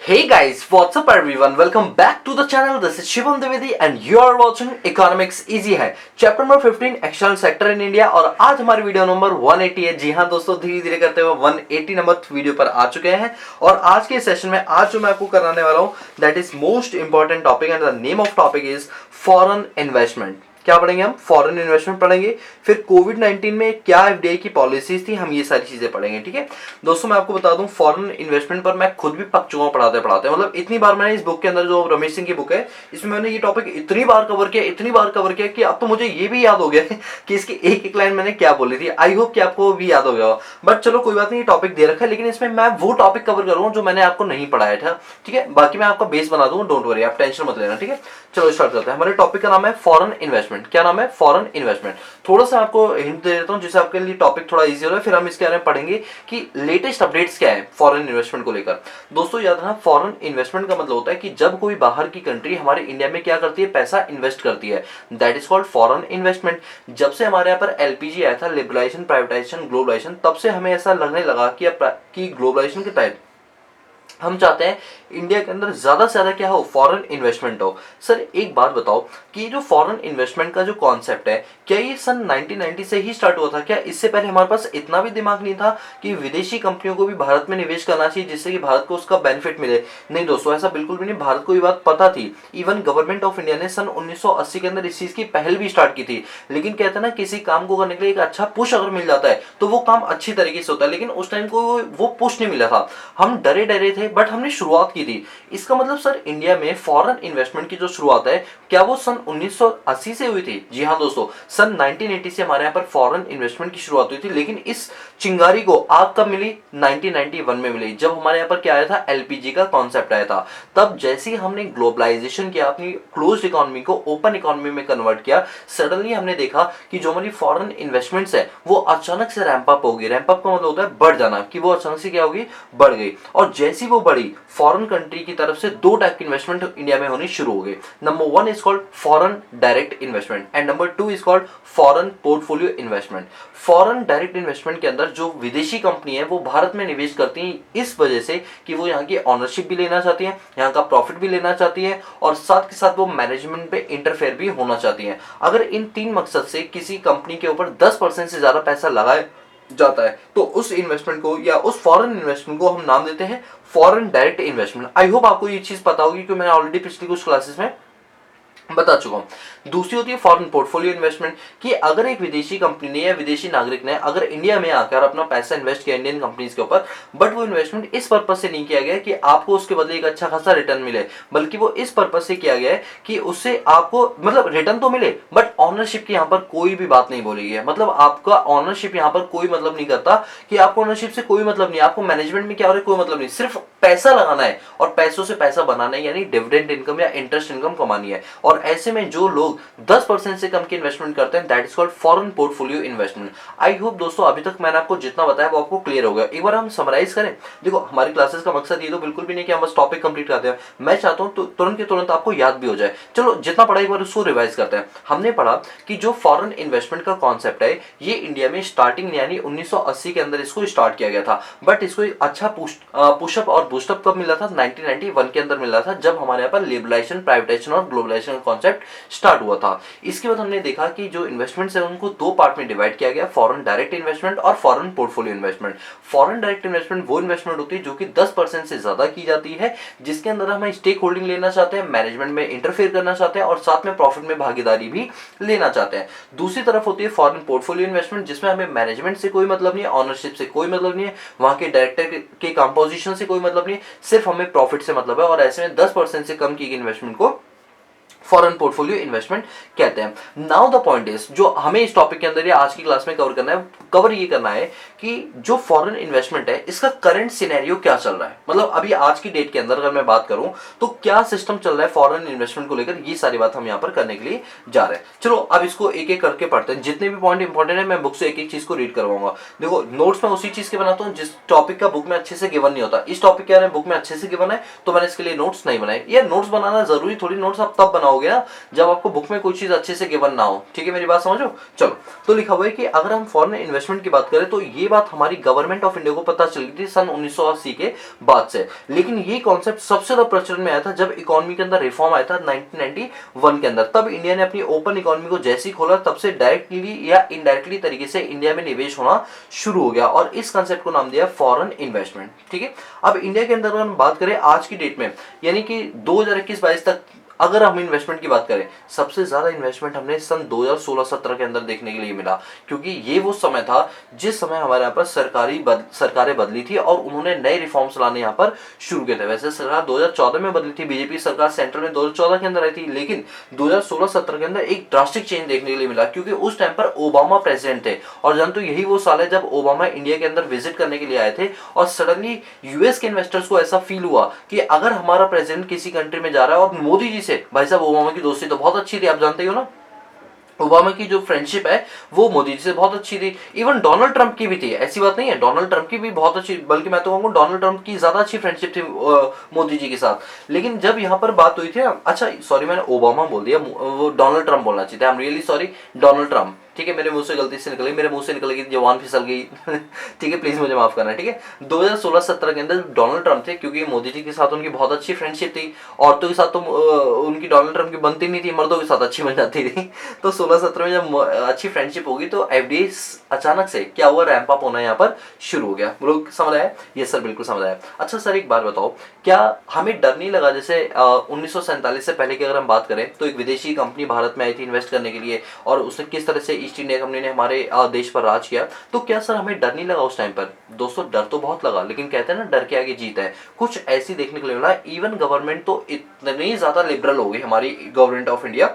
Hey guys, what's up everyone? Welcome back to the channel. This is Shivam Dwivedi and you are watching Economics Easy है chapter number 15 external sector in India. और आज हमारी video number 180 है। जी हाँ दोस्तों, धीरे धीरे करते हुए 180 नंबर वीडियो पर आ चुके हैं। और आज के सेशन में आज जो मैं आपको कराने वाला हूँ that is most important topic and the name of topic is foreign investment. क्या पढ़ेंगे हम? फॉरेन इन्वेस्टमेंट पढ़ेंगे। फिर कोविड 19 में क्या एफडीआई की पॉलिसीज थी, हम ये सारी चीजें पढ़ेंगे। ठीक है दोस्तों, मैं आपको बता दूं फॉरेन इन्वेस्टमेंट पर मैं खुद भी पक चुका हूं पढ़ाते पढ़ाते। मतलब इतनी बार मैंने इस बुक के अंदर, जो रमेश सिंह की बुक है, इसमें मैंने ये टॉपिक इतनी बार कवर किया कि अब तो मुझे ये भी याद हो गया है कि इसकी एक एक लाइन मैंने क्या बोली थी। आई होप कि आपको भी याद हो गया हो। बट चलो कोई बात नहीं, ये टॉपिक दे रखा है, लेकिन इसमें मैं वो टॉपिक कवर करूंगा जो मैंने आपको नहीं पढ़ाया था। ठीक है, बाकी मैं आपका बेस बना दूंगा, डोंट वरी, आप टेंशन मत लेना। ठीक है, चलो स्टार्ट करते हैं। हमारे टॉपिक का नाम है फॉरेन इन्वेस्टमेंट। क्या नाम है? Foreign investment. थोड़ा सा आपको हिंट दे देता हूं जिससे आपके लिए टॉपिक थोड़ा इजी हो रहा है। फिर हम इसके बारे में पढ़ेंगे कि लेटेस्ट अपडेट्स क्या है फॉरेन इन्वेस्टमेंट को लेकर। दोस्तों याद रखना, फॉरेन इन्वेस्टमेंट का मतलब होता है कि जब कोई बाहर की कंट्री हमारे इंडिया में क्या करती है, पैसा इन्वेस्ट करती है, that is called foreign investment. जब से हमारे यहाँ पर एलपीजी आया था, लिबरलाइजेशन, प्राइवेटाइजेशन, ग्लोबलाइजेशन, तब से हमें ऐसा लगने लगा कि ग्लोबलाइजेशन के तहत हम चाहते हैं इंडिया के अंदर ज्यादा से ज्यादा क्या हो, फॉरेन इन्वेस्टमेंट हो। सर एक बात बताओ कि जो फॉरेन इन्वेस्टमेंट का जो कॉन्सेप्ट है, क्या ये सन 1990 से ही स्टार्ट हुआ था? क्या इससे पहले हमारे पास इतना भी दिमाग नहीं था कि विदेशी कंपनियों को भी भारत में निवेश करना चाहिए जिससे कि भारत को उसका बेनिफिट मिले? नहीं दोस्तों, ऐसा बिल्कुल भी नहीं। भारत को ये बात पता थी। इवन गवर्नमेंट ऑफ इंडिया ने सन 1980 के अंदर इस चीज की पहल भी स्टार्ट की थी। लेकिन कहते हैं ना, किसी काम को करने के लिए एक अच्छा पुश अगर मिल जाता है तो वो काम अच्छी तरीके से होता है। लेकिन उस टाइम को वो पुश नहीं मिला था। हम डरे डरे थे, बट हमने शुरुआत की थी। इसका मतलब सर, इंडिया में फॉरेन इन्वेस्टमेंट की जो शुरुआत है, क्या वो सन 1980 से हुई थी? जी हाँ दोस्तों, सन 1980 से हमारे यहाँ पर फॉरेन इन्वेस्टमेंट की शुरुआत हुई थी। लेकिन इस चिंगारी को आग कब मिली? 1991 में मिली, जब हमारे यहाँ पर क्या आया था, एलपीजी का कॉन्सेप्ट आया था। तब जैसे ही हमने ग्लोबलाइजेशन किया, अपनी क्लोज्ड इकोनॉमी को ओपन इकोनॉमी में कन्वर्ट किया, सडनली हमने देखा कि जो हमारी फॉरेन इन्वेस्टमेंट्स है वो अचानक से रैंप अप होगी। रैंप अप का मतलब होता है बढ़ जाना, कि वो अचानक से क्या होगी, बढ़ गई। और जैसी वो बढ़ी, फॉरेन कंट्री की तरफ से दो टाइप की इन्वेस्टमेंट इंडिया में होनी शुरू हो गई। Number one is called foreign direct investment and number two is called foreign portfolio investment. Foreign direct investment के अंदर जो विदेशी कंपनी है वो भारत में निवेश करती है इस वजह से कि वो यहाँ की ऑनरशिप भी लेना चाहती है, यहाँ का प्रॉफिट भी लेना चाहती है, और साथ के साथ वो मैनेजमेंट पे इंटरफेयर भी होना चाहती है। अगर इन तीन मकसद से किसी कंपनी के ऊपर 10% से ज्यादा पैसा लगाए जाता है तो उस इन्वेस्टमेंट को या उस फॉरेन इन्वेस्टमेंट को हम नाम देते हैं foreign direct investment. I hope आपको ये चीज पता होगी क्योंकि मैंने ऑलरेडी पिछली कुछ क्लासेस में बता चुका हूं। दूसरी होती है फॉरेन पोर्टफोलियो इन्वेस्टमेंट, कि अगर एक विदेशी कंपनी ने या विदेशी नागरिक ने अगर इंडिया में आकर अपना पैसा इन्वेस्ट किया इंडियन कंपनीज के ऊपर, बट वो इन्वेस्टमेंट इस पर्पज से नहीं किया गया कि आपको उसके बदले एक अच्छा खासा रिटर्न मिले, बल्कि वो इस पर्पज से किया गया है कि उससे आपको मतलब रिटर्न तो मिले, बट ऑनरशिप की यहाँ पर कोई भी बात नहीं बोली गई है। मतलब आपका ऑनरशिप यहाँ पर कोई मतलब नहीं करता, कि आपको ऑनरशिप से कोई मतलब नहीं, आपको मैनेजमेंट में क्या हो रहा है कोई मतलब नहीं, सिर्फ पैसा लगाना है और पैसों से पैसा बनाना है, यानी डिविडेंड इनकम या इंटरेस्ट इनकम कमानी है। और ऐसे में जो लोग 10% से कम की इन्वेस्टमेंट करते हैं, that is called foreign portfolio investment. I hope दोस्तों अभी तक मैंने आपको जितना बताया वो आपको क्लियर हो गया। एक बार हम समराइज करें। देखो, हमारी क्लासेस का मकसद ये तो बिल्कुल भी नहीं कि हम बस टॉपिक कंप्लीट करते हैं। मैं चाहता हूं तो तुरंत के तुरंत आपको याद भी हो जाए। चलो जितना पढ़ा एक बार उसको रिवाइज करते हैं। हमने पढ़ा कि जो फॉरेन इन्वेस्टमेंट का कॉन्सेप्ट है, ये इंडिया में स्टार्टिंग यानी 1980 के अंदर इसको स्टार्ट किया गया था। बट इसको एक अच्छा पुशअप और बूस्टअप कब मिला था? 1991 के अंदर मिला था, जब हमारे यहाँ पर लिबरलाइजेशन, प्राइवेटाइजेशन और ग्लोबलाइजेशन का कॉन्सेप्ट स्टार्ट हुआ था। इसके बाद हमने देखा कि जो इन्वेस्टमेंट्स है उनको दो पार्ट में डिवाइड किया गया, फॉरेन डायरेक्ट इन्वेस्टमेंट और foreign portfolio investment. Foreign direct investment वो इन्वेस्टमेंट होती है जो कि 10% से ज्यादा की जाती है, जिसके अंदर हम स्टेक होल्डिंग लेना चाहते हैं, मैनेजमेंट में इंटरफेयर करना चाहते हैं और साथ में प्रॉफिट में भागीदारी भी लेना चाहते हैं। दूसरी तरफ होती है फॉरेन पोर्टफोलियो इन्वेस्टमेंट, जिसमें हमें मैनेजमेंट से कोई मतलब नहीं है, ऑनरशिप से कोई मतलब नहीं है, वहां के डायरेक्टर के कंपोजिशन से कोई मतलब नहीं है, सिर्फ हमें प्रॉफिट से मतलब है। और ऐसे में 10% से कम की इन्वेस्टमेंट को फॉरेन पोर्टफोलियो इन्वेस्टमेंट कहते हैं। नाउ द पॉइंट इज, जो हमें इस टॉपिक के अंदर या आज की क्लास में कवर ये करना है कि जो फॉरेन इन्वेस्टमेंट है इसका करंट सिनेरियो क्या चल रहा है। मतलब अभी आज की डेट के अंदर अगर मैं बात करूं तो क्या सिस्टम चल रहा है फॉरेन इन्वेस्टमेंट को लेकर, ये सारी बात हम यहाँ पर करने के लिए जा रहे हैं। चलो अब इसको एक एक करके पढ़ते हैं। जितने भी पॉइंट इंपॉर्टेंट है मैं बुक से एक एक चीज को रीड करवाऊंगा। देखो, नोट्स में उसी चीज के बनाता हूँ जिस टॉपिक का बुक में अच्छे से गिवन नहीं होता। इस टॉपिक के बुक में अच्छे से गिवन है तो मैंने इसके लिए नोट्स नहीं बनाए। ये नोट्स बनाना जरूरी थोड़ी, नोट्स आप तब बनाओगे गया जब आपको बुक में कोई चीज अच्छे से गिवन ना हो। ठीक है, मेरी बात समझो। चलो, तो लिखा हुआ है कि अगर हम फॉरेन इन्वेस्टमेंट की बात करें तो ये बात हमारी गवर्नमेंट ऑफ इंडिया को पता चली थी सन 1980 के बाद से, लेकिन ये कॉन्सेप्ट सबसे ज्यादा प्रचलन में आया था जब इकोनॉमी के अंदर रिफॉर्म आया था 1991 के अंदर। तब इंडिया ने अपनी ओपन इकोनॉमी को जैसे ही खोला तब से डायरेक्टली या इनडायरेक्टली तरीके से इंडिया में निवेश होना शुरू हो गया और इस कंसेप्ट को नाम दिया फॉरेन इन्वेस्टमेंट। ठीक है, अब इंडिया के अंदर अगर हम बात करें आज की डेट में, यानी कि 2021-22 तक अगर हम इन्वेस्टमेंट की बात करें, सबसे ज्यादा इन्वेस्टमेंट हमने सन 2016-17 के अंदर देखने के लिए मिला, क्योंकि ये वो समय था जिस समय हमारे यहाँ पर सरकारें बदली थी और उन्होंने नए रिफॉर्म्स लाने यहाँ पर शुरू किए थे। वैसे सरकार 2014 में बदली थी, बीजेपी सरकार सेंट्रल में 2014 के अंदर आई थी, लेकिन 2016-17 के अंदर एक ड्रास्टिक चेंज देखने के लिए मिला, क्योंकि उस टाइम पर ओबामा प्रेसिडेंट थे और जानते हो यही वो साल है जब ओबामा इंडिया के अंदर विजिट करने के लिए आए थे और सडनली यूएस के इन्वेस्टर्स को ऐसा फील हुआ कि अगर हमारा प्रेसिडेंट किसी कंट्री में जा रहा है और मोदी जी से, भाई साहब ओबामा की दोस्ती तो बहुत अच्छी थी, आप जानते हो ना, ओबामा की जो फ्रेंडशिप है वो मोदी जी से बहुत अच्छी थी। इवन डोनाल्ड ट्रंप की भी थी, ऐसी बात नहीं है, डोनाल्ड ट्रंप की भी बहुत अच्छी, बल्कि मैं तो कहूंगा डोनाल्ड ट्रंप की ज्यादा अच्छी फ्रेंडशिप थी मोदी जी के साथ। लेकिन जब यहाँ पर बात हुई थी ना, अच्छा सॉरी मैंने ओबामा बोल दिया, वो डोनाल्ड ट्रंप बोलना चाहिए था, I am really sorry, Donald Trump. ठीक है, मेरे मुंह से गलती से निकली, मेरे मुंह से निकल गई, जवान फिसल गई ठीक है, प्लीज मुझे माफ करना। ठीक है, 2016-17 के अंदर डोनाल्ड ट्रंप थे, क्योंकि मोदी जी के साथ उनकी बहुत अच्छी फ्रेंडशिप थी। औरतों के साथ तो उनकी डोनाल्ड ट्रंप की बनती नहीं थी, मर्दों के साथ अच्छी बन जाती थी तो 16-17 में जब अच्छी फ्रेंडशिप होगी तो एफडीआई अचानक से क्या हुआ, रैंप अप होना यहाँ पर शुरू हो गया। लोग समझ आया? ये सर बिल्कुल समझ आया। अच्छा सर एक बात बताओ, क्या हमें डर नहीं लगा, जैसे 1947 से पहले की अगर हम बात करें तो एक विदेशी कंपनी भारत में आई थी इन्वेस्ट करने के लिए और उसने किस तरह से ईस्ट इंडिया कंपनी ने हमारे देश पर राज किया, तो क्या सर हमें डर नहीं लगा उस टाइम पर? दोस्तों डर तो बहुत लगा, लेकिन कहते हैं ना डर के आगे जीत है। कुछ ऐसी देखने को मिला, इवन गवर्नमेंट तो इतनी ज्यादा लिबरल हो गई हमारी गवर्नमेंट ऑफ इंडिया,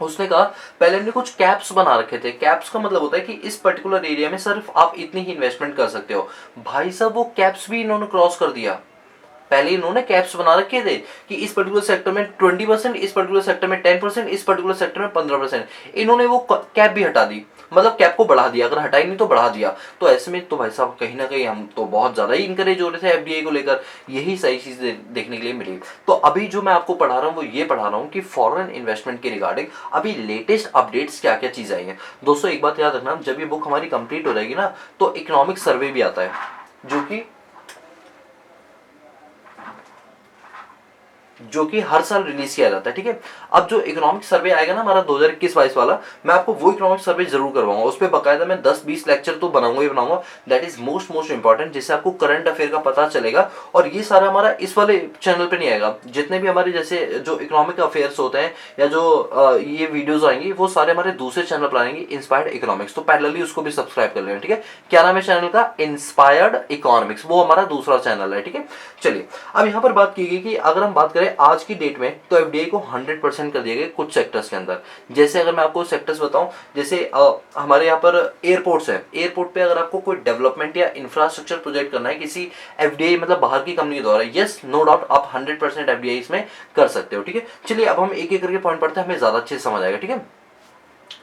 उसने कहा पहले हमने कुछ कैप्स बना रखे थे। कैप्स का मतलब होता है कि इस पर्टिकुलर एरिया में सिर्फ आप इतनी ही इन्वेस्टमेंट कर सकते हो। भाई साहब वो कैप्स भी इन्होंने क्रॉस कर दिया। पहले इन्होंने कैप्स बना रखे थे कि इस पर्टिकुलर सेक्टर में 20%, इस पर्टिकुलर सेक्टर में 10%, इस पर्टिकुलर सेक्टर में 15%। इन्होंने वो कैप भी हटा दी, मतलब कैप को बढ़ा दिया, अगर हटाई नहीं तो बढ़ा दिया। तो ऐसे में तो भाई साहब कहीं ना कहीं हम तो बहुत ज्यादा ही इनकरेज हो रहे थे एफडीआई को लेकर, यही सही चीज देखने के लिए मिली। तो अभी जो मैं आपको पढ़ा रहा हूँ वो ये पढ़ा रहा हूँ कि फॉरेन इन्वेस्टमेंट के रिगार्डिंग अभी लेटेस्ट अपडेट्स क्या क्या चीज आई है। दोस्तों एक बात याद रखना, जब ये बुक हमारी कंप्लीट हो जाएगी ना तो इकोनॉमिक सर्वे भी आता है जो कि हर साल रिलीज किया जाता है। ठीक है, अब जो इकोनॉमिक सर्वे आएगा ना हमारा 2021-22 वाला, मैं आपको वो इकोनॉमिक सर्वे जरूर करवाऊंगा। उस पर बकायदा मैं 10-20 लेक्चर तो बनाऊंगा ही बनाऊंगा, दैट इज मोस्ट इंपॉर्टेंट, जिससे आपको करंट अफेयर का पता चलेगा। और ये सारा हमारा इस वाले चैनल पे नहीं आएगा, जितने भी हमारे जैसे जो इकोनॉमिक अफेयर्स होते हैं या जो ये वीडियोज आएंगी वो सारे हमारे दूसरे चैनल पर आएंगे, इंस्पायर्ड इकोनॉमिक्स। तो पैरेलली उसको भी सब्सक्राइब कर लेना। ठीक है, क्या नाम है चैनल का? इंस्पायर्ड इकोनॉमिक्स, वो हमारा दूसरा चैनल है। ठीक है, चलिए अब यहाँ पर बात की गई कि अगर हम बात करें आज की डेट में तो एफडीआई को 100% कर दिया गया कुछ सेक्टर्स के अंदर। जैसे अगर मैं आपको सेक्टर्स बताऊं, जैसे हमारे यहाँ पर एयरपोर्ट्स है, एयरपोर्ट पे अगर आपको कोई डेवलपमेंट या इंफ्रास्ट्रक्चर प्रोजेक्ट करना है किसी एफडीआई मतलब बाहर की कंपनी के द्वारा, यस नो डाउट आप 100% एफडीआई इसमें कर सकते हो। ठीक है, चलिए अब हम एक एक करके पॉइंट पढ़ते हैं, हमें ज्यादा अच्छे से समझ आएगा। ठीक है,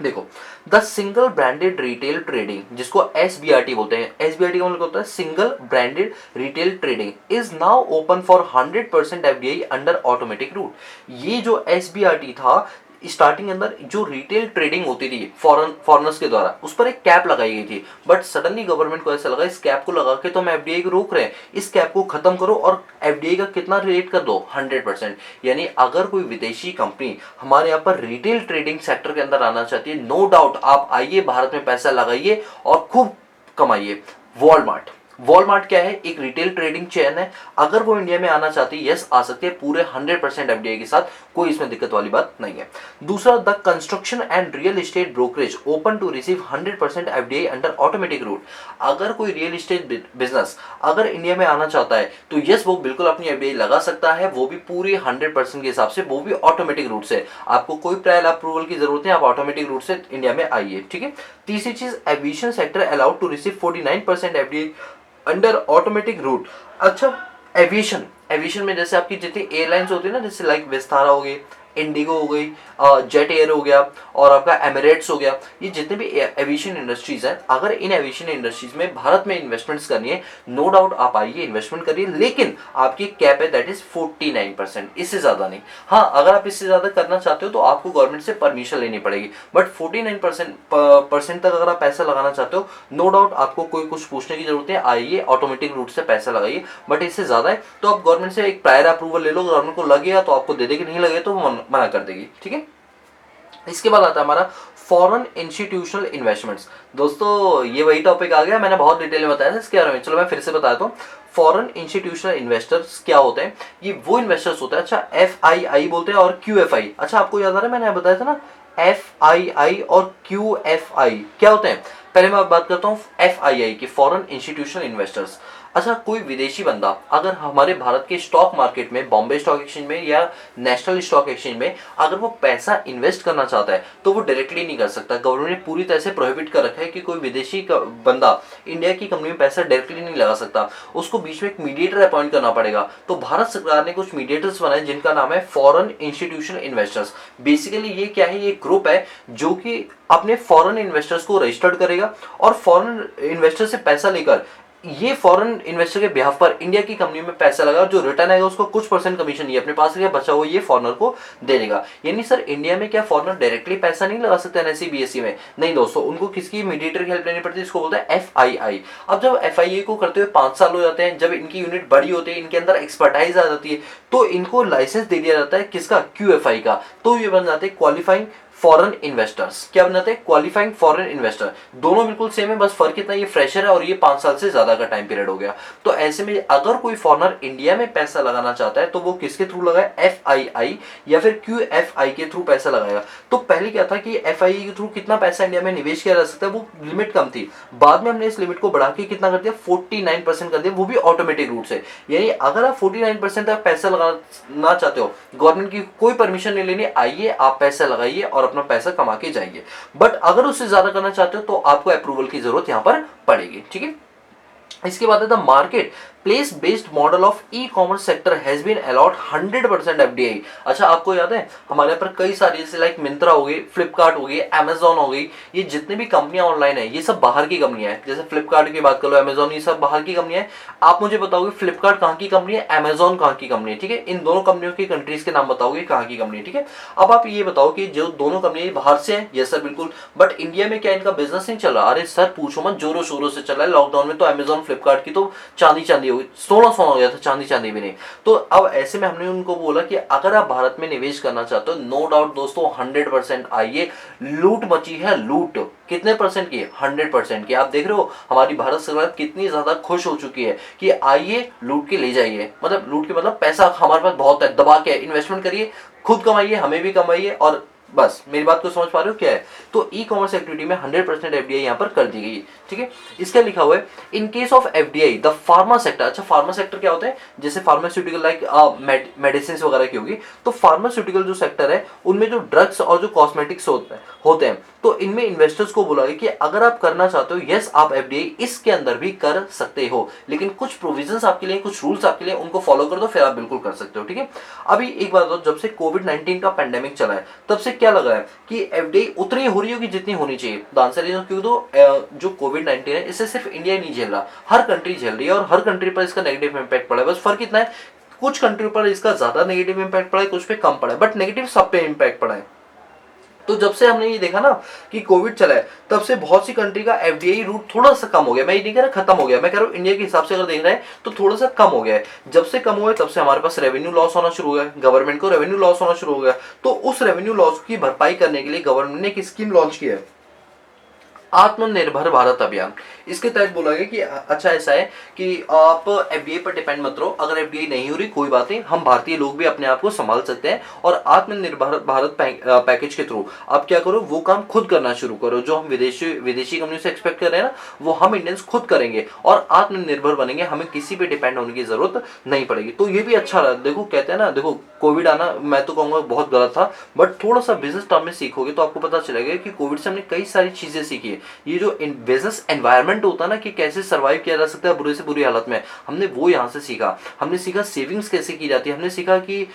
देखो the single branded retail trading, जिसको एसबीआरटी बोलते हैं, एसबीआरटी का मतलब होता है single branded retail trading, is now open for 100% FDI under automatic root. ये जो एसबीआरटी था स्टार्टिंग अंदर जो रिटेल ट्रेडिंग होती थी फॉरेनर्स के द्वारा, उस पर एक कैप लगाई गई थी, बट सडनली गवर्नमेंट को ऐसा लगा इस कैप को लगा के तो हम एफडीआई को रोक रहे हैं, इस कैप को खत्म करो और एफडीआई का कितना रेट कर दो 100%। यानी अगर कोई विदेशी कंपनी हमारे यहाँ पर रिटेल ट्रेडिंग सेक्टर के अंदर आना चाहती है, नो डाउट आप आइए, भारत में पैसा लगाइए और खूब कमाइए। वॉलमार्ट क्या है? एक रिटेल ट्रेडिंग चेन है। अगर वो इंडिया में आना चाहती है, यस आ सकती है पूरे 100% एफडीआई के साथ, कोई इसमें दिक्कत वाली बात नहीं है। दूसरा, the construction and real estate brokerage open to receive 100% FDI under automatic route. अगर कोई रियल एस्टेट बिजनेस अगर इंडिया में आना चाहता है तो यस वो बिल्कुल अपनी एफडीआई लगा सकता है, वो भी पूरी 100% के हिसाब से, वो भी ऑटोमेटिक रूट से। आपको कोई प्रायर अप्रूवल की जरूरत नहीं, आप ऑटोमेटिक रूट से इंडिया में आइए। ठीक है, तीसरी चीज, aviation sector allowed to receive 49% FDI under automatic route. अच्छा एविएशन में जैसे आपकी जितनी एयरलाइंस होती है ना, जैसे लाइक विस्तारा हो गई, इंडिगो हो गई, जेट एयर हो गया और आपका एमिरेट्स हो गया, ये जितने भी एविएशन इंडस्ट्रीज हैं, अगर इन एविएशन इंडस्ट्रीज में भारत में इन्वेस्टमेंट्स करनी है, नो डाउट आप आइए इन्वेस्टमेंट करिए, लेकिन आपकी कैप है दैट इज 49%, इससे ज्यादा नहीं। हाँ, अगर आप इससे ज्यादा करना चाहते हो तो आपको गवर्नमेंट से परमिशन लेनी पड़ेगी, बट 49% तक अगर आप पैसा लगाना चाहते हो, नो डाउट आपको कोई कुछ पूछने की जरूरत है, आइए ऑटोमेटिक रूट से पैसा लगाइए। बट इससे ज्यादा है तो आप गवर्नमेंट से एक प्रायर अप्रूवल ले लो, गवर्नमेंट को लगेगा तो आपको दे देगी, नहीं लगे तो मना कर देगी, ठीक है। इसके बाद आता है हमारा फॉरेन इंस्टीट्यूशनल इन्वेस्टमेंट्स। दोस्तों ये वही टॉपिक आ गया, मैंने बहुत डिटेल में बताया था इसके बारे में, चलो मैं फिर से बताता हूँ। फॉरेन इंस्टीट्यूशनल इन्वेस्टर्स क्या होते हैं? ये वो इन्वेस्टर्स होते हैं, अच्छा FII बोलते हैं और QFI, अच्छा आपको याद आ रहा है मैंने बताया था ना, FII और QFI क्या होते हैं? पहले मैं बात करता हूँ FII की, फॉरेन इंस्टीट्यूशनल इन्वेस्टर्स। अच्छा, कोई विदेशी बंदा अगर हमारे भारत के स्टॉक मार्केट में, बॉम्बे स्टॉक एक्सचेंज में या नेशनल स्टॉक एक्सचेंज में अगर वो पैसा इन्वेस्ट करना चाहता है तो वो डायरेक्टली नहीं कर सकता। गवर्नमेंट ने पूरी तरह से प्रोहिबिट कर रखा है कि कोई विदेशी बंदा इंडिया की कंपनी में पैसा डायरेक्टली नहीं लगा सकता, उसको बीच में एक मीडिएटर अपॉइंट करना पड़ेगा। तो भारत सरकार ने कुछ मीडिएटर्स बनाए जिनका नाम है फॉरेन इंस्टीट्यूशनल इन्वेस्टर्स। बेसिकली ये क्या है? ये ग्रुप है जो कि अपने फॉरेन इन्वेस्टर्स को रजिस्टर्ड करेगा और फॉरेन इन्वेस्टर से पैसा लेकर ये फॉरेन इन्वेस्टर के बिहाफ पर इंडिया की कंपनी में पैसा लगा, जो रिटर्न आएगा उसको कुछ परसेंट कमीशन ये अपने पास रखेगा, बचा हुआ ये फॉरेनर को दे देगा। यानी सर इंडिया में क्या फॉरेनर डायरेक्टली पैसा नहीं लगा सकते NSE BSE में? नहीं दोस्तों, उनको किसकी मीडिएटर की हेल्प लेनी पड़ती है, इसको बोलते हैं FII। अब जब FII को करते हुए 5 साल हो जाते हैं, जब इनकी यूनिट बड़ी होती है, इनके अंदर एक्सपर्टाइज आ जाती है, तो इनको लाइसेंस दे दिया जाता है किसका? QFI का। तो ये बन जाते हैं क्वालिफाइंग फॉरेन इन्वेस्टर्स। क्या बनाते हैं? Qualifying foreign investor. दोनों बिल्कुल सेम है, बस फर्क इतना, ये फ्रेशर है और ये 5 साल से ज्यादा का टाइम पीरियड हो गया। तो ऐसे में अगर कोई फॉरेनर इंडिया में पैसा लगाना चाहता है तो वो किसके थ्रू लगाए? FII या फिर QFI के थ्रू पैसा लगाएगा। तो पहले क्या था कि FII के थ्रू कितना पैसा इंडिया में निवेश किया जा सकता है, वो लिमिट कम थी। बाद में हमने इस लिमिट को बढ़ा के कितना कर दिया? 49% कर दिया, वो भी ऑटोमेटिक रूट से। यानी अगर आप 49% तक पैसा लगाना चाहते हो, गवर्नमेंट की कोई परमिशन नहीं लेनी, आइए आप पैसा लगाइए और अपना पैसा कमा के जाइए। बट अगर उससे ज्यादा करना चाहते हो तो आपको अप्रूवल की जरूरत यहां पर पड़ेगी, ठीक है। इसके बाद है the market place based model of e commerce sector has been allot 100% FDI। अच्छा आपको याद है हमारे यहाँ पर कई सारी जैसे लाइक मिंत्रा हो गई, फ्लिपकार्ट हो गई, अमेजॉन हो गई, ये जितने भी कंपनियां ऑनलाइन है ये सब बाहर की कंपनियां हैं। जैसे फ्लिपकार्ट की बात कर लो, अमेजॉन, ये सब बाहर की कंपनियां हैं। आप मुझे बताओगे फ्लिपकार्ट कहाँ की कंपनी है, अमेजॉन कहाँ की कंपनी है, ठीक है। इन दोनों कंपनियों की कंट्रीज के नाम बताओगे कहाँ की कंपनी है, ठीक है। अब आप ये बताओ कि जो दोनों कंपनियां बाहर से है, ये सर बिल्कुल, बट इंडिया में क्या इनका बिजनेस नहीं चल रहा? अरे सर पूछो मत, जोरों शोरों से चल रहा है। लॉकडाउन में तो अमेजॉन फ्लिपकार्ट की तो चांदी चांदी हो गई, सोना सोना हो गया था, चांदी चांदी भी नहीं। तो अब ऐसे में हमने उनको बोला कि अगर आप भारत में निवेश करना चाहते हो, नो डाउट दोस्तों 100% आइए। लूट मची है, लूट कितने परसेंट की? 100% की। आप देख रहे हो हमारी भारत सरकार कितनी ज्यादा खुश हो चुकी है कि आइए लूट के ले जाइए। मतलब लूट के मतलब पैसा हमारे पास बहुत है, दबा के इन्वेस्टमेंट करिए, खुद कमाइए, हमें भी कमाइए, और बस मेरी बात को समझ पा रहे हो क्या है? तो ई कॉमर्स एक्टिविटी में 100% FDI यहाँ पर कर दी गई, ठीक है। इसका लिखा हुआ है in case of FDI the pharma sector. अच्छा फार्मा सेक्टर क्या होता है? जैसे फार्मास्यूटिकल लाइक मेडिसिन वगैरह की होगी, तो फार्मास्यूटिकल जो सेक्टर है उनमें जो ड्रग्स और जो कॉस्मेटिक्स होते हैं, तो इनमें इन्वेस्टर्स को बोला गया कि अगर आप करना चाहते हो, यस आप FDI इसके अंदर भी कर सकते हो, लेकिन कुछ प्रोविजंस आपके लिए, कुछ रूल्स आपके लिए, उनको फॉलो कर दो, फिर आप बिल्कुल कर सकते हो, ठीक है। अभी एक बात बताओ, जब से कोविड-19 का पेंडेमिक चला है तब से क्या लगा है कि FDI उतनी हो रही होगी जितनी होनी चाहिए। द आंसर इज क्यों? तो जो कोविड-19 है इससे सिर्फ इंडिया नहीं झेल रहा, हर कंट्री झेल रही है, और हर कंट्री पर इसका नेगेटिव इंपैक्ट पड़ा है। बस फर्क इतना है कुछ कंट्री पर इसका ज्यादा नेगेटिव इंपैक्ट पड़ा है, कुछ पे कम पड़ा है, बट नेगेटिव सब पे इंपैक्ट पड़ा है। तो जब से हमने ये देखा ना कि कोविड चला है, तब से बहुत सी कंट्री का FDI रूट थोड़ा सा कम हो गया। मैं ये नहीं कह रहा खत्म हो गया, मैं कह रहा हूँ इंडिया के हिसाब से अगर देख रहे हैं तो थोड़ा सा कम हो गया है। जब से कम हुआ है तब से हमारे पास रेवेन्यू लॉस होना शुरू हो गया, गवर्नमेंट को रेवेन्यू लॉस होना शुरू हो गया। तो उस रेवेन्यू लॉस की भरपाई करने के लिए गवर्नमेंट ने एक स्कीम लॉन्च की है, आत्मनिर्भर भारत अभियान। इसके तहत बोला गया कि अच्छा ऐसा है कि आप FDI पर डिपेंड मत रहो, अगर FDI नहीं हो रही कोई बात नहीं, हम भारतीय लोग भी अपने आप को संभाल सकते हैं, और आत्मनिर्भर भारत पैकेज के थ्रू आप क्या करो, वो काम खुद करना शुरू करो। जो हम विदेशी कंपनी से एक्सपेक्ट कर रहे हैं ना, वो हम इंडियंस खुद करेंगे और आत्मनिर्भर बनेंगे, हमें किसी पे डिपेंड होने की जरूरत नहीं पड़ेगी। तो ये भी अच्छा रहा। देखो कहते हैं ना, देखो कोविड आना मैं तो कहूंगा बहुत गलत था, बट थोड़ा सा बिजनेस टर्म में सीखोगे तो आपको पता चलेगा कि कोविड से हमने कई सारी चीजें सीखी है। चाहिए। ये जो बिजनेस एनवायरनमेंट होता है ना कि कैसे सर्वाइव किया जा सकता है बुरे से बुरी हालत में, हमने वो यहाँ से सीखा। हमने सीखा सेविंग्स कैसे की जाती है, हमने सीखा कि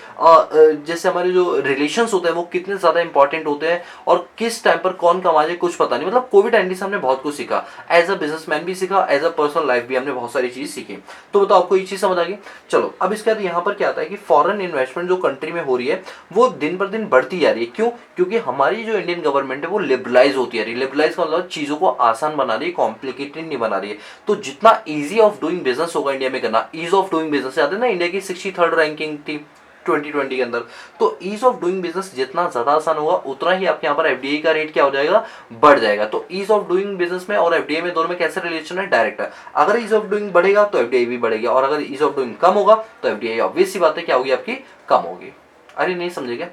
जैसे हमारे जो रिलेशंस होते हैं वो कितने ज़्यादा इंपॉर्टेंट होते हैं और किस टाइम पर कौन कमा जाए कुछ पता नहीं। मतलब कोविड 19 से हमने बहुत कुछ सीखा, एज अ बिजनेसमैन भी सीखा, एज अ पर्सनल लाइफ भी हमने बहुत सारी चीज़ सीखी। तो बताओ आपको ये चीज़ समझ आ गई। चलो अब इसके बाद यहाँ पर क्या आता है कि फॉरेन इन्वेस्टमेंट जो कंट्री में हो रही है वो दिन पर दिन बढ़ती जा रही है। क्यों? क्योंकि हमारी जो इंडियन गवर्नमेंट है वो लिबरलाइज होती जा रही है। लिबरलाइज का मतलब चीज़ों को आसान बना रही है, कॉम्प्लिकेटेड नहीं बना रही है। तो जितना ईजी ऑफ डूइंग बिजनेस होगा इंडिया में करना, ईज ऑफ डूइंग बिजनेस, याद है ना इंडिया की 63rd रैंकिंग थी 2020 के अंदर। तो ईज ऑफ डूइंग बिजनेस जितना ज्यादा आसान होगा उतना ही आपके यहाँ पर एफडीआई का रेट क्या हो जाएगा, बढ़ जाएगा। तो ईज ऑफ डूइंग बिजनेस में और एफडीआई में दोनों में कैसे रिलेशन है, डायरेक्ट है। अगर ईज ऑफ डूइंग बढ़ेगा तो एफडीआई भी बढ़ेगी, और अगर ईज ऑफ डूइंग कम होगा तो एफडीआई ऑब्वियस सी बात है क्या होगी, आपकी कम होगी। अरे नहीं समझे क्या?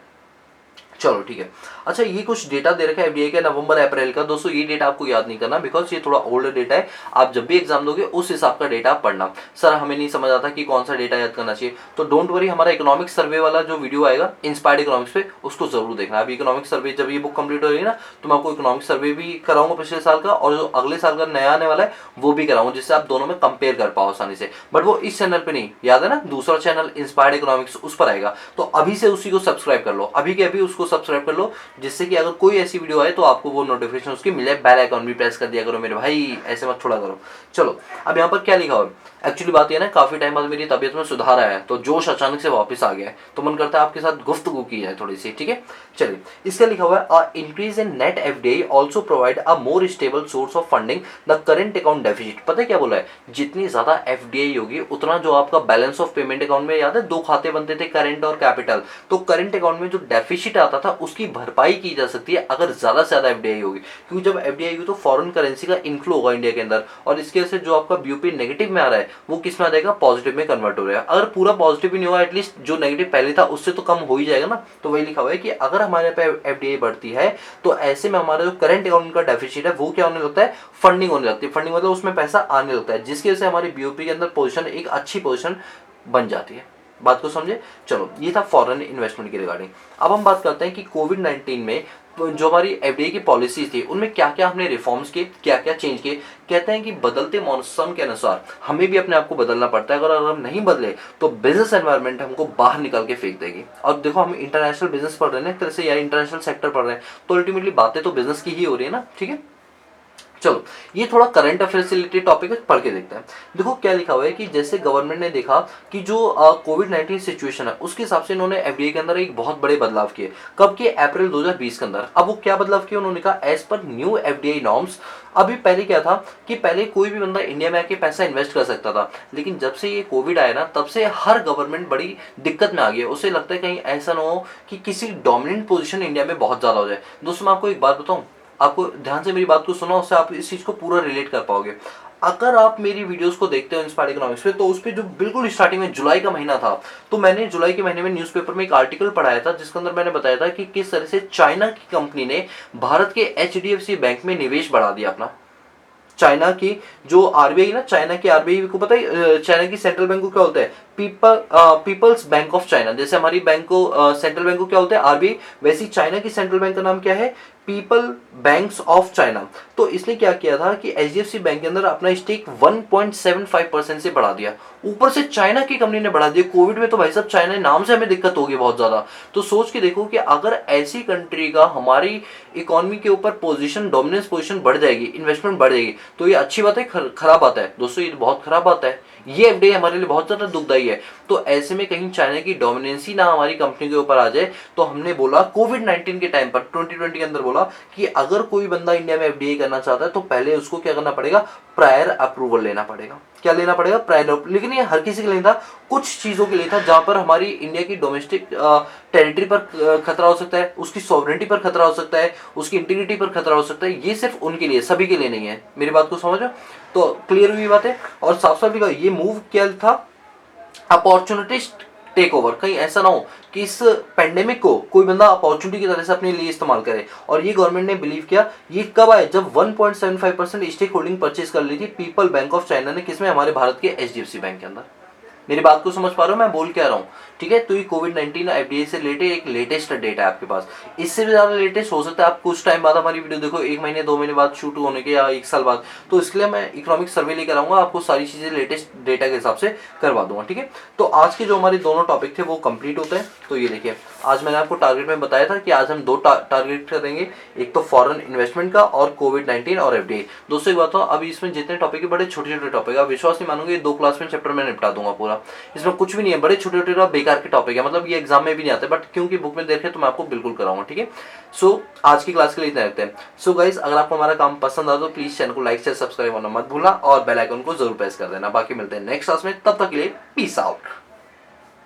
चलो ठीक है। अच्छा ये कुछ डेटा दे रखा है एफडीआई का नवंबर अप्रैल का। दोस्तों ये डेटा आपको याद नहीं करना बिकॉज ये थोड़ा ओल्ड डेटा है। आप जब भी एग्जाम दोगे उस हिसाब का डेटा आप पढ़ना। सर हमें नहीं समझ आता कि कौन सा डेटा याद करना चाहिए, तो डोंट वरी, हमारा इकोनॉमिक सर्वे वाला जो वीडियो आएगा इंस्पायर्ड इकोनॉमिक्स पे, उसको जरूर देखना। अभी इकोनॉमिक सर्वे जब ये बुक कंप्लीट हो जाएगी ना तो मैं आपको इकोनॉमिक सर्वे भी कराऊंगा पिछले साल का, और जो अगले साल का नया आने वाला है वो भी कराऊंगा, जिससे आप दोनों में कंपेयर कर पाओ आसानी से। बट वो इस चैनल पे नहीं, याद है ना, दूसरा चैनल इंस्पायर्ड इकोनॉमिक्स, उस पर आएगा। तो अभी से उसी को सब्सक्राइब कर लो, अभी के अभी उसको सब्सक्राइब कर लो, जिससे कि अगर कोई ऐसी वीडियो आए तो आपको वो नोटिफिकेशन उसकी मिले। बेल आइकन भी प्रेस कर दिया करो मेरे भाई, ऐसे मत छोड़ा करो। चलो अब यहाँ पर क्या लिखा हुआ है। एक्चुअली बात यह ना काफी टाइम बाद मेरी तबीयत में सुधार आया है, तो जोश अचानक से वापस आ गया है, तो मन करता है आपके साथ गुफ्तगू की जाए थोड़ी सी, ठीक है। चलिए इसका लिखा हुआ है increase in net FDI also provide a more stable source of funding the current account deficit. पता है क्या बोला है, जितनी ज्यादा एफडीआई होगी उतना जो आपका बैलेंस ऑफ पेमेंट अकाउंट में, याद है दो खाते बनते थे करंट और कैपिटल, तो करंट अकाउंट में जो डेफिसिट आता था उसकी भरपाई की जा सकती है अगर ज्यादा से ज्यादा एफडीआई होगी। क्योंकि जब एफडीआई होगी तो फॉरेन करेंसी का इनफ्लो होगा इंडिया के अंदर, और इसके वजह से जो आपका बीओपी नेगेटिव में आ रहा है वो किस में आ जाएगा, पॉजिटिव में कन्वर्ट हो रहा है। अगर पूरा पॉजिटिव भी नहीं हुआ एटलीस्ट जो नेगेटिव पहले था उससे तो कम हो ही जाएगा ना। तो वही लिखा हुआ है कि अगर हमारे पे एफडीआई बढ़ती है तो ऐसे में हमारा जो करंट अकाउंट का डेफिसिट है वो क्या होने लगता है, फंडिंग होने लगती है। फंडिंग मतलब उसमें पैसा आने लगता है, जिसकी वजह से हमारी बीओपी के अंदर पोजीशन एक अच्छी पोजीशन बन जाती है। बात को समझे। चलो ये था फॉरेन इन्वेस्टमेंट की रिगार्डिंग। अब हम बात करते हैं कि कोविड 19 में जो हमारी एफडीआई की पॉलिसीज थी उनमें क्या क्या हमने रिफॉर्म्स किए, क्या क्या चेंज किए। कहते हैं कि बदलते मौसम के अनुसार हमें भी अपने आप को बदलना पड़ता है। अगर हम नहीं बदले तो बिजनेस एनवायरनमेंट हमको बाहर निकल के फेंक देगी। और देखो हम इंटरनेशनल बिजनेस पढ़ रहे हैं एक तरह से, या इंटरनेशनल सेक्टर पढ़ रहे हैं, तो अल्टीमेटली बातें तो बिजनेस की ही हो रही है ना, ठीक है। चलो ये थोड़ा करंट अफेयर से रिलेटेड टॉपिक है, पढ़ के देखते हैं। देखो क्या लिखा हुआ है कि जैसे गवर्नमेंट ने देखा कि जो कोविड 19 सिचुएशन है उसके हिसाब से इन्होंने एफडीआई के अंदर एक बहुत बड़े बदलाव किए। कब किए, अप्रैल 2020 के अंदर। अब वो क्या बदलाव किए, उन्होंने कहा as per new FDI norms. अभी पहले क्या था कि पहले कोई भी बंदा इंडिया में आके पैसा इन्वेस्ट कर सकता था, लेकिन जब से ये कोविड आया ना तब से हर गवर्नमेंट बड़ी दिक्कत में आ गई है। उसे लगता है कहीं ऐसा ना हो कि किसी डोमिनेंट पोजीशन इंडिया में बहुत ज्यादा हो जाए। दोस्तों मैं आपको एक बात बताऊं, आपको ध्यान से मेरी बात को सुना, उससे आप इस चीज को पूरा रिलेट कर पाओगे। अगर आप मेरी वीडियोस को देखते हो इंस्पायर्ड इकोनॉमिक्स पे, तो उस पे जो बिल्कुल स्टार्टिंग में जुलाई का महीना था, तो मैंने जुलाई के महीने में न्यूज़पेपर में एक आर्टिकल पढ़ाया था जिसके अंदर मैंने बताया था कि किस तरह से चाइना की कंपनी ने भारत के एचडीएफसी बैंक में निवेश बढ़ा दिया अपना। चाइना की जो आरबीआई ना, चाइना की आरबीआई को पता है चाइना की सेंट्रल बैंक को क्या होता है, पीपल्स बैंक ऑफ चाइना। जैसे हमारी बैंक को सेंट्रल बैंक को क्या होता है, आरबीआई, वैसे ही चाइना की सेंट्रल बैंक का नाम क्या है, पीपल बैंक्स ऑफ चाइना। तो इसने क्या किया था कि एचडीएफसी बैंक के अंदर अपना स्टेक 1.75% से बढ़ा दिया। ऊपर से चाइना की कंपनी ने बढ़ा दिया कोविड में, तो भाई साहब चाइना नाम से हमें दिक्कत होगी बहुत ज्यादा। तो सोच के देखो कि अगर ऐसी कंट्री का हमारी इकोनॉमी के ऊपर पोजीशन, डोमिनेंस पोजीशन बढ़ जाएगी, इन्वेस्टमेंट बढ़ जाएगी, तो ये अच्छी बात है खराब बात है दोस्तों, ये बहुत खराब बात है। ये एफडीआई हमारे लिए बहुत ज्यादा दुखदायी है। तो ऐसे में कहीं चाइना की डोमिनेंसी ना हमारी कंपनी के ऊपर आ जाए, तो हमने बोला कोविड 19 के टाइम पर 2020 के अंदर बोला कि अगर कोई बंदा इंडिया में एफडीआई करना चाहता है तो पहले उसको क्या करना पड़ेगा, प्रायर अप्रूवल लेना पड़ेगा। क्या लेना पड़ेगा, प्रायर। लेकिन ये हर किसी के लिए था, कुछ चीजों के लिए था जहां पर हमारी इंडिया की डोमेस्टिक टेरिटरी पर खतरा हो सकता है, उसकी सॉवरेनिटी पर खतरा हो सकता है, उसकी इंटीग्रिटी पर खतरा हो सकता है। ये सिर्फ उनके लिए, सभी के लिए नहीं है। मेरी बात को समझो, तो क्लियर हुई बात है। और साफ साफ लिखा ये मूव क्या था, अपॉर्चुनिटिस्ट टेक ओवर। कहीं ऐसा ना हो कि इस पेंडेमिक को कोई बंदा अपॉर्चुनिटी की तरह से अपने लिए इस्तेमाल करे। और ये गवर्नमेंट ने बिलीव किया। ये कब आए, जब 1.75% स्टेक होल्डिंग परचेज कर ली थी पीपल बैंक ऑफ चाइना ने, किसमें, हमारे भारत के एचडीएफसी बैंक के अंदर। मेरी बात को समझ पा रहे हो मैं बोल क्या रहा हूँ? ठीक है, तो ये कोविड-19 एफडीए से रिलेटेड एक लेटेस्ट डेटा है आपके पास। इससे भी ज़्यादा लेटेस्ट हो सकता है आप कुछ टाइम बाद हमारी वीडियो देखो, 1 महीने 2 महीने बाद शूट होने के या 1 साल बाद। तो इसके लिए मैं इकोनॉमिक सर्वे लेकर आऊँगा, आपको सारी चीज़ें लेटेस्ट डेटा के हिसाब से करवा दूँगा, ठीक है? तो आज के जो हमारे दोनों टॉपिक थे वो कंप्लीट होते हैं। तो ये देखिए, आज मैंने आपको टारगेट में बताया था कि आज हम 2 टारगेट करेंगे, एक तो फॉरेन इन्वेस्टमेंट का और कोविड-19 और एफडीआई। दोस्तों एक बात हो, अभी इसमें जितने टॉपिक है बड़े छोटे-छोटे टॉपिक है, आप विश्वास नहीं मानोगे 2 क्लास में चैप्टर में निपटा दूँगा पूरा। इसमें कुछ भी नहीं है, बड़े छोटे-छोटे और बेकार के टॉपिक है, मतलब ये एग्जाम में भी नहीं आते, बट क्योंकि बुक में देखे तो मैं आपको बिल्कुल कराऊंगा, ठीक है? सो आज की क्लास के लिए इतना रखते हैं। सो गाइज, अगर आपको हमारा काम पसंद आता तो प्लीज चैनल को लाइक शेयर सब्सक्राइब करना मत भूलना और बेल आइकन को जरूर प्रेस कर देना। बाकी मिलते हैं नेक्स्ट क्लास में, तब तक के लिए पीस आउट।